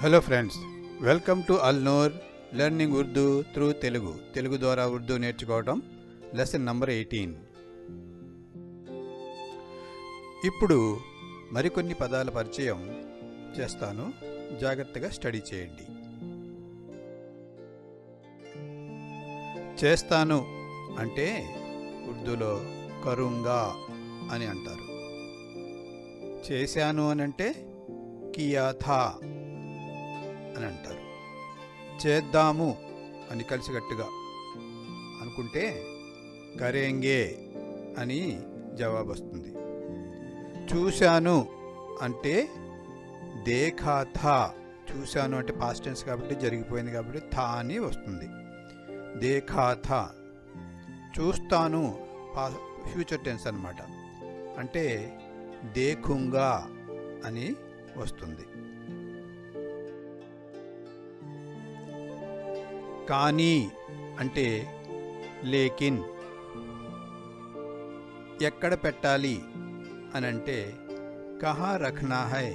Hello friends, welcome to Alnoor learning Urdu through Telugu ద్వారా ఉర్దూ నేర్చుకోవడం lesson number 18. ఇప్పుడు మరికొన్ని పదాల పరిచయం చేస్తాను, జాగ్రత్తగా స్టడీ చేయండి. చేస్తాను అంటే ఉర్దూలో కరుంగా అని అంటారు. చేశాను అని అంటే కియా థా అని అంటారు. చేద్దాము అని కలిసికట్టుగా అనుకుంటే కరేంగే అని జవాబు వస్తుంది. చూశాను అంటే దేఖా థా, చూశాను అంటే పాస్ట్ టెన్స్ కాబట్టి జరిగిపోయింది కాబట్టి థా అని వస్తుంది. దేఖా థా. చూస్తాను ఫ్యూచర్ టెన్స్ అన్నమాట, అంటే దేఖుంగా అని వస్తుంది. కానీ అంటే లేకిన్. ఎక్కడ పెట్టాలి అని అంటే కహా రఖనా హై.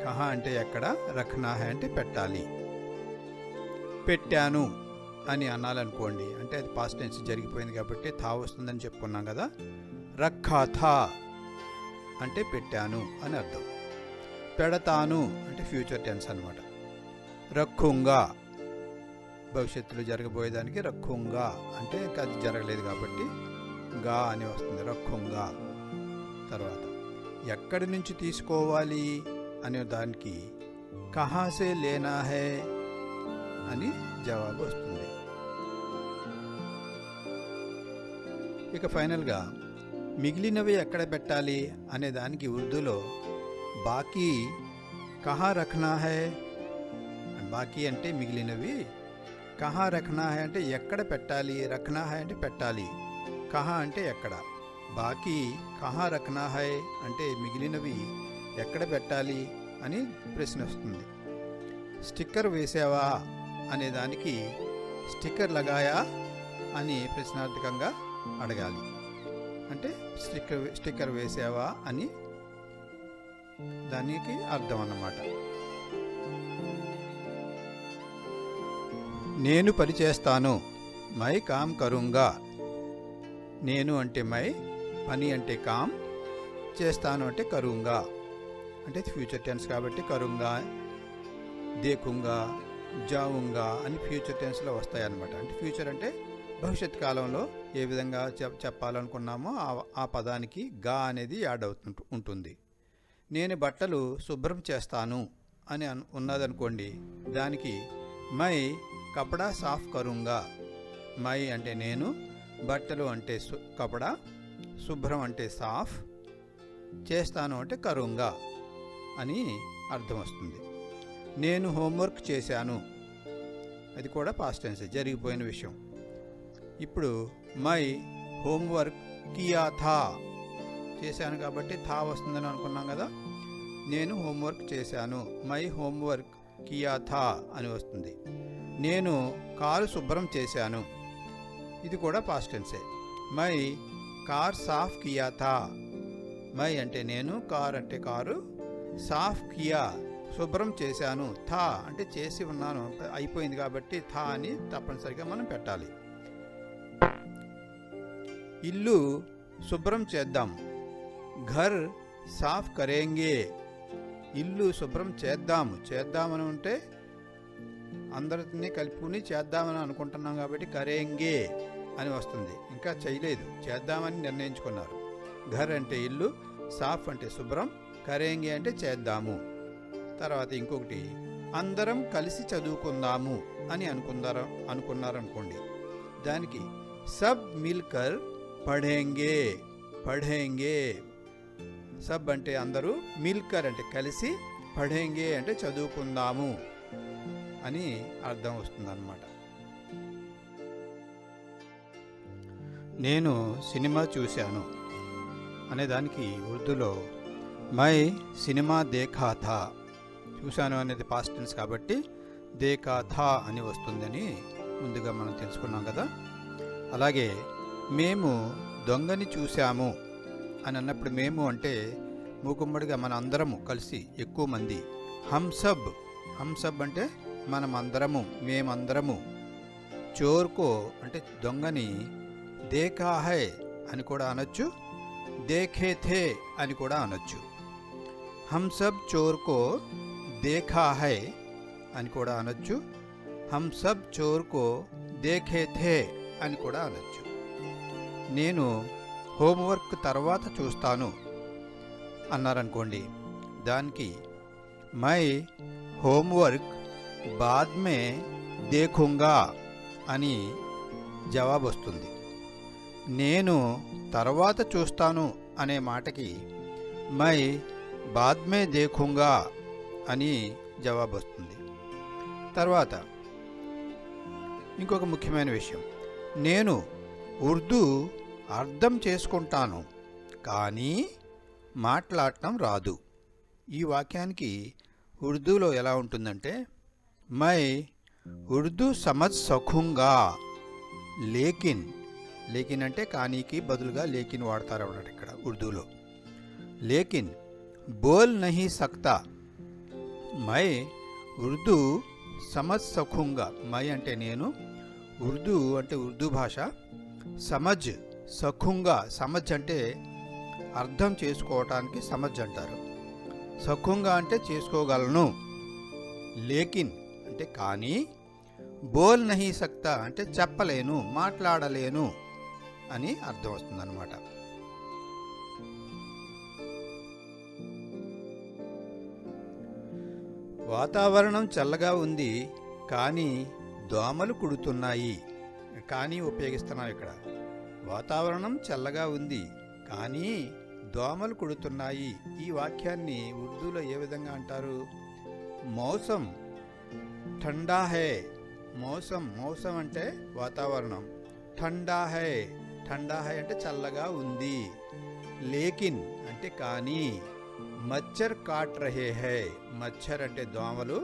కహా అంటే ఎక్కడ, రఖనా హై అంటే పెట్టాలి. పెట్టాను అని అనాలనుకోండి అంటే అది పాస్ట్ టెన్స్ జరిగిపోయింది కాబట్టి థా వస్తుందని చెప్పుకున్నాం కదా. రఖా థా అంటే పెట్టాను అని అర్థం. పెడతాను అంటే ఫ్యూచర్ టెన్స్ అన్నమాట. రఖుంగా భవిష్యత్తులో జరగబోయేదానికి రఖుంగా అంటే ఇంకా అది జరగలేదు కాబట్టి గా అని వస్తుంది. రఖుంగా. తర్వాత ఎక్కడి నుంచి తీసుకోవాలి అనే దానికి కహాసే లేనా హై అని జవాబు వస్తుంది. ఇక ఫైనల్గా మిగిలినవి ఎక్కడ పెట్టాలి అనే దానికి ఉర్దూలో బాకీ కహా రఖనా హై. బాకీ అంటే మిగిలినవి, కహా రఖనా హై అంటే ఎక్కడ పెట్టాలి, రఖనా హై అంటే పెట్టాలి, కహా అంటే ఎక్కడ. బాకీ కహా రఖనా హై అంటే మిగిలినవి ఎక్కడ పెట్టాలి అని ప్రశ్న వస్తుంది. స్టిక్కర్ వేసావా అనే దానికి స్టిక్కర్ లగాయా అని ప్రశ్నార్థకంగా అడగాలి. అంటే స్టిక్కర్ వేసావా అని దానికి అర్థం అన్నమాట. నేను పని చేస్తాను, మై కామ్ కరుంగా. నేను అంటే మై, పని అంటే కామ్, చేస్తాను అంటే కరుంగా. అంటే ఫ్యూచర్ టెన్స్ కాబట్టి కరుంగా, దేకుంగా, జావుంగా అని ఫ్యూచర్ టెన్స్లో వస్తాయన్నమాట. అంటే ఫ్యూచర్ అంటే భవిష్యత్ కాలంలో ఏ విధంగా చెప్పాలనుకున్నామో ఆ పదానికి గా అనేది యాడ్ ఉంటుంది. నేను బట్టలు శుభ్రం చేస్తాను అని ఉన్నదనుకోండి, దానికి మై కపడా సాఫ్ కరుంగా. మై అంటే నేను, బట్టలు అంటే కపడా, శుభ్రం అంటే సాఫ్, చేస్తాను అంటే కరుంగా అని అర్థం వస్తుంది. నేను హోంవర్క్ చేశాను, అది కూడా పాస్ట్ టెన్స్ జరిగిపోయిన విషయం. ఇప్పుడు మై హోంవర్క్ కియా థా, చేశాను కాబట్టి థా వస్తుందని అనుకున్నాం కదా. నేను హోంవర్క్ చేశాను, మై హోంవర్క్ కియా థా అని వస్తుంది. నేను కారు శుభ్రం చేశాను, ఇది కూడా పాస్ట్ టెన్సే. మై కార్ సాఫ్ కియా థా. మై అంటే నేను, కార్ అంటే కారు, సాఫ్ కియా శుభ్రం చేశాను, థా అంటే చేసి ఉన్నాను అయిపోయింది కాబట్టి థా అని తప్పనిసరిగా మనం పెట్టాలి. ఇల్లు శుభ్రం చేద్దాం, ఘర్ సాఫ్ కరేంగే. ఇల్లు శుభ్రం చేద్దామని ఉంటే అందరినీ కలుపుకుని చేద్దామని అనుకుంటున్నాం కాబట్టి కరేంగే అని వస్తుంది. ఇంకా చేయలేదు, చేద్దామని నిర్ణయించుకున్నారు. ఘర్ అంటే ఇల్లు, సాఫ్ అంటే శుభ్రం, కరేంగే అంటే చేద్దాము. తర్వాత ఇంకొకటి అందరం కలిసి చదువుకుందాము అని అనుకున్నారనుకోండి, దానికి సబ్ మిల్కర్ పఢేంగే. సబ్ అంటే అందరూ, మిల్కర్ అంటే కలిసి, పఢేంగే అంటే చదువుకుందాము అని అర్థం వస్తుందన్నమాట. నేను సినిమా చూశాను అనేదానికి ఉర్దూలో మై సినిమా దేఖా థా. చూశాను అనేది పాస్ట్ టెన్స్ కాబట్టి దేఖా థా అని వస్తుందని ముందుగా మనం తెలుసుకున్నాం కదా. అలాగే మేము దొంగని చూశాము అని అన్నప్పుడు మేము అంటే మూకుమ్మడిగా మన అందరము కలిసి ఎక్కువ మంది, హమ్ సబ్ హమ్ సబ్ అంటే మనమందరము, మేమందరము. చోర్కో అంటే దొంగని దేఖా హై అని కూడా అనొచ్చు, దేఖే థే అని కూడా అనొచ్చు. హమ్ సబ్ చోర్కో దేఖా హై అని కూడా అనొచ్చు, హమ్ సబ్ చోర్కో దేఖే థే అని కూడా అనొచ్చు. నేను హోంవర్క్ తర్వాత చూస్తాను అన్నారనుకోండి, దానికి మై హోంవర్క్ బాద్ మే దేఖూంగా అని జవాబు వస్తుంది. నేను తర్వాత చూస్తాను అనే మాటకి మై బాద్ మే దేఖూంగా అని జవాబు వస్తుంది. తర్వాత ఇంకొక ముఖ్యమైన విషయం, నేను ఉర్దూ అర్థం చేసుకుంటాను కానీ మాట్లాడటం రాదు. ఈ వాక్యానికి ఉర్దూలో ఎలా ఉంటుందంటే, మై ఉర్దూ సమజ్ సఖూంగా లేకిన్, లేకిన్ అంటే కానీకి బదులుగా లేకిన్ వాడతారు అన్నమాట ఇక్కడ ఉర్దూలో. లేకిన్ బోల్ నహీ సక్తా, మై ఉర్దూ సమజ్ సఖూంగా, మై అంటే నేను, ఉర్దూ అంటే ఉర్దూ భాష, సమజ్ సఖూంగా, సమజ్ అంటే అర్థం చేసుకోవటానికి సమజ్ అంటారు, సఖూంగా అంటే చేసుకోగలను, లేకిన్ అంటే కానీ, బోల్ నహీ సక్తా అంటే చెప్పలేను, మాట్లాడలేను అని అర్థం వస్తుందన్నమాట. వాతావరణం చల్లగా ఉంది కానీ దోమలు కుడుతున్నాయి. కానీ ఉపయోగిస్తున్నాం ఇక్కడ. వాతావరణం చల్లగా ఉంది కానీ దోమలు కుడుతున్నాయి. ఈ వాక్యాన్ని ఉర్దూలో ఏ విధంగా అంటారు? మౌసం ఠండా హై. మౌసం, మౌసం అంటే వాతావరణం, ఠండా హై, ఠండా హై అంటే చల్లగా ఉంది, లేకిన్ అంటే కానీ, మచ్చర్ కాట్ రహే హై, మచ్చర్ అంటే దోమలు,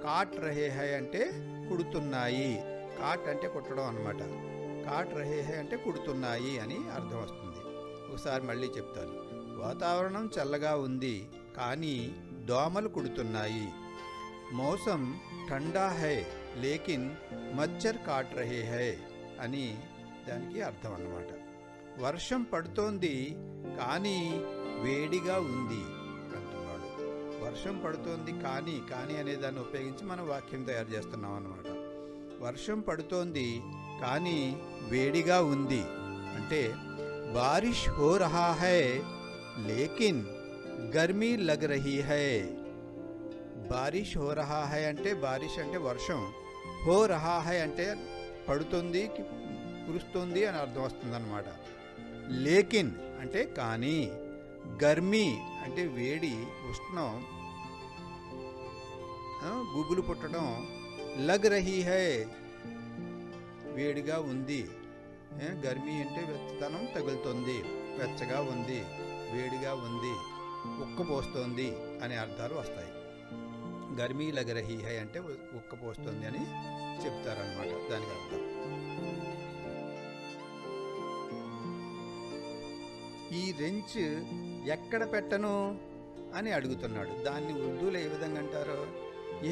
కాట్ రహే హై అంటే కుడుతున్నాయి, కాట్ అంటే కుట్టడం అన్నమాట, కాట్ రహే హై అంటే కుడుతున్నాయి అని అర్థం వస్తుంది. ఒకసారి మళ్ళీ చెప్తాను. వాతావరణం చల్లగా ఉంది కానీ దోమలు కుడుతున్నాయి. మౌసం ఠండా హై లేకిన్ మచ్చర్ కాట్ రహే హై అని దానికి అర్థం అన్నమాట. వర్షం పడుతోంది కానీ వేడిగా ఉంది అంటున్నాడు. వర్షం పడుతోంది కానీ, కానీ అనే దాన్ని ఉపయోగించి మనం వాక్యం తయారు చేస్తున్నాం అన్నమాట. వర్షం పడుతోంది కానీ వేడిగా ఉంది అంటే బారిష్ హో రహా హై లేకిన్ గర్మీ లగ్ రహీ హై. బారిష్ హో రహా హై అంటే బారిష్ అంటే వర్షం, హో రహా హై అంటే పడుతుంది, కురుస్తుంది అని అర్థం వస్తుందన్నమాట. లేకిన్ అంటే కానీ, గర్మీ అంటే వేడి, ఉష్ణం, గుబులు పుట్టడం, లగ్ రహీ హై వేడిగా ఉంది, గర్మీ అంటే వెచ్చదనం తగులుతుంది, వెచ్చగా ఉంది, వేడిగా ఉంది, ఉక్కపోస్తోంది అనే అర్థాలు వస్తాయి. గర్మీ లగ్ రహీ హై అంటే ఉక్కపోస్తుంది అని చెప్తారనమాట దానికి అర్థం. ఈ రెంచ్ ఎక్కడ పెట్టను అని అడుగుతున్నాడు. దాన్ని ఉర్దూలో ఏ విధంగా అంటారు?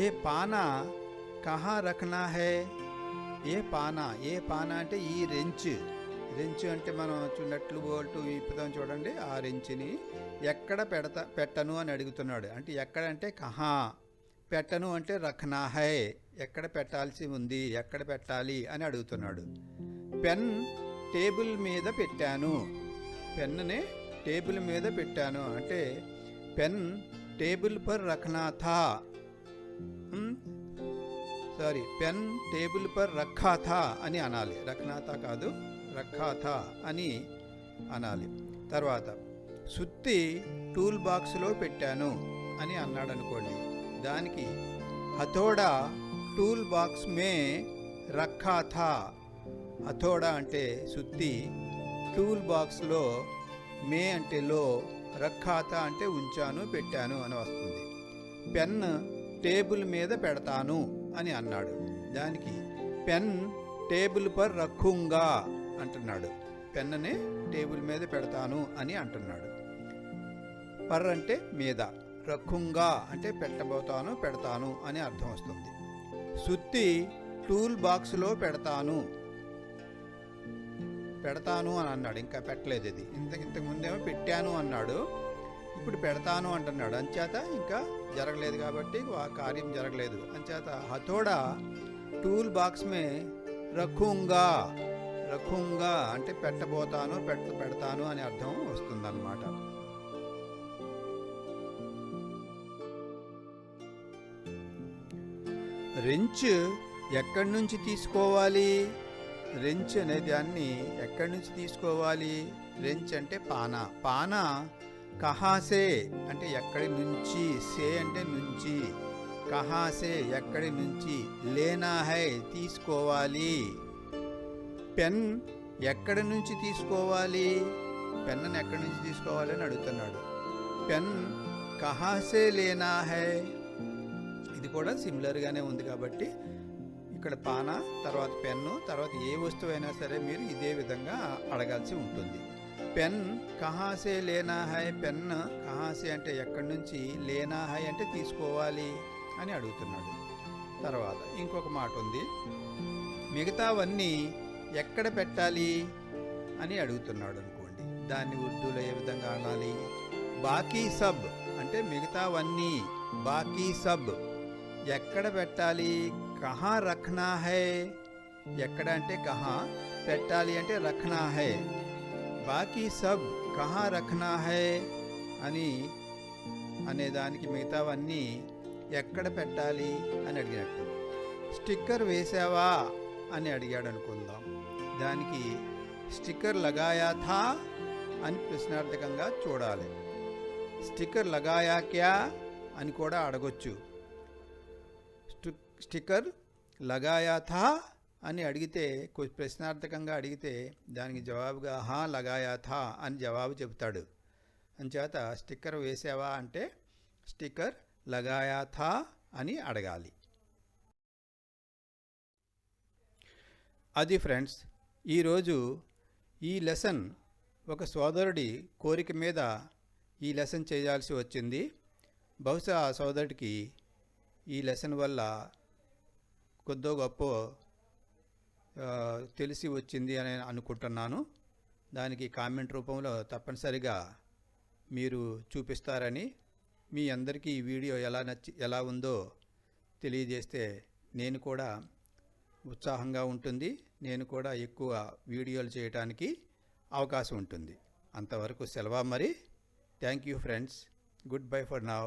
ఏ పానా కహా రఖనా హై. ఏ పానా, ఏ పానా అంటే ఈ రెంచ్. రెంచ్ అంటే మనం నట్లు బోల్టు విప్పుదాం చూడండి, ఆ రెంచ్ని ఎక్కడ పెట్టను అని అడుగుతున్నాడు. అంటే ఎక్కడ అంటే కహా, పెట్టను అంటే రఖనా హై, ఎక్కడ పెట్టాల్సి ఉంది, ఎక్కడ పెట్టాలి అని అడుగుతున్నాడు. పెన్ టేబుల్ మీద పెట్టాను, పెన్నుని టేబుల్ మీద పెట్టాను అంటే పెన్ టేబుల్ పర్ రఖనా థా, సారీ పెన్ టేబుల్ పర్ రఖా థా అని అనాలి, రఖనా థా కాదు రఖా థా అని అనాలి. తర్వాత సుత్తి టూల్ బాక్స్లో పెట్టాను అని అన్నాడు అనుకోండి, దానికి హథోడా టూల్ బాక్స్ మే రఖా థా. హథోడా అంటే సుత్తి, టూల్ బాక్స్లో, మే అంటే లో, రఖా థా అంటే ఉంచాను, పెట్టాను అని వస్తుంది. పెన్ టేబుల్ మీద పెడతాను అని అన్నాడు, దానికి పెన్ టేబుల్ పర్ రఖూంగా అంటున్నాడు. పెన్నుని టేబుల్ మీద పెడతాను అని అంటున్నాడు. పర్ అంటే మీద, రఖుంగా అంటే పెట్టబోతాను, పెడతాను అని అర్థం వస్తుంది. సుత్తి టూల్ బాక్స్లో పెడతాను అని అన్నాడు. ఇంకా పెట్టలేదు. ఇది ఇంతకు ముందేమో పెట్టాను అన్నాడు, ఇప్పుడు పెడతాను అంటున్నాడు. అంచేత ఇంకా జరగలేదు కాబట్టి ఆ కార్యం జరగలేదు. అంచేత హథోడా టూల్ బాక్స్ మే రఖుంగా అంటే పెట్టబోతాను, పెడతాను అని అర్థం వస్తుందన్నమాట. రెంచ్ ఎక్కడి నుంచి తీసుకోవాలి? రెంచ్ అనే దాన్ని ఎక్కడి నుంచి తీసుకోవాలి? రెంచ్ అంటే పానా కహాసే అంటే ఎక్కడి నుంచి, సే అంటే నుంచి, కహాసే ఎక్కడి నుంచి, లేనా హై తీసుకోవాలి. పెన్ ఎక్కడి నుంచి తీసుకోవాలి? పెన్నుని ఎక్కడి నుంచి తీసుకోవాలి అని అడుగుతున్నాడు. పెన్ కహాసే లేనా హై, ఇది కూడా సిమిలర్గానే ఉంది కాబట్టి ఇక్కడ పానా తర్వాత పెన్ను తర్వాత ఏ వస్తువు అయినా సరే మీరు ఇదే విధంగా అడగాల్సి ఉంటుంది. పెన్ కహాసే లేనా హై, పెన్ కహాసే అంటే ఎక్కడి నుంచి, లేనా హై అంటే తీసుకోవాలి అని అడుగుతున్నాడు. తర్వాత ఇంకొక మాట ఉంది, మిగతావన్నీ ఎక్కడ పెట్టాలి అని అడుగుతున్నాడు అనుకోండి. దాన్ని ఉర్దూలో ఏ విధంగా అనాలి? బాకీ సబ్ అంటే మిగతావన్నీ, బాకీ సబ్ ఎక్కడ పెట్టాలి? కహా రఖనా హై, ఎక్కడ అంటే కహా, పెట్టాలి అంటే రఖనా హై. బాకీ సబ్ కహా రఖనా హై అని అనేదానికి మిగతావన్నీ ఎక్కడ పెట్టాలి అని అడిగినట్టు. స్టిక్కర్ వేసావా అని అడిగాడు అనుకుందాం. దానికి స్టిక్కర్ లగాయా థా అని ప్రశ్నార్థకంగా చూడాలి. స్టిక్కర్ లగాయా క్యా అని కూడా అడగొచ్చు. స్టిక్కర్ లగాయా థా అని అడిగితే, ప్రశ్నార్థకంగా అడిగితే దానికి జవాబుగా హా లగాయా థా అని జవాబు చెబుతాడు. అంచేత స్టిక్కర్ వేసావా అంటే స్టిక్కర్ లగాయా థా అని అడగాలి. అది ఫ్రెండ్స్, ఈరోజు ఈ లెసన్ ఒక సోదరుడి కోరిక మీద ఈ లెసన్ చేయాల్సి వచ్చింది. బహుశా ఆ సోదరుడికి ఈ లెసన్ వల్ల కొద్దో గొప్ప తెలిసి వచ్చింది అని అనుకుంటున్నాను. దానికి కామెంట్ రూపంలో తప్పనిసరిగా మీరు చూపిస్తారని, మీ అందరికీ ఈ వీడియో ఎలా ఉందో తెలియజేస్తే నేను కూడా ఉత్సాహంగా ఉంటుంది. నేను కూడా ఎక్కువ వీడియోలు చేయడానికి అవకాశం ఉంటుంది. అంతవరకు సెలవు మరి. Thank you friends. Good bye for now.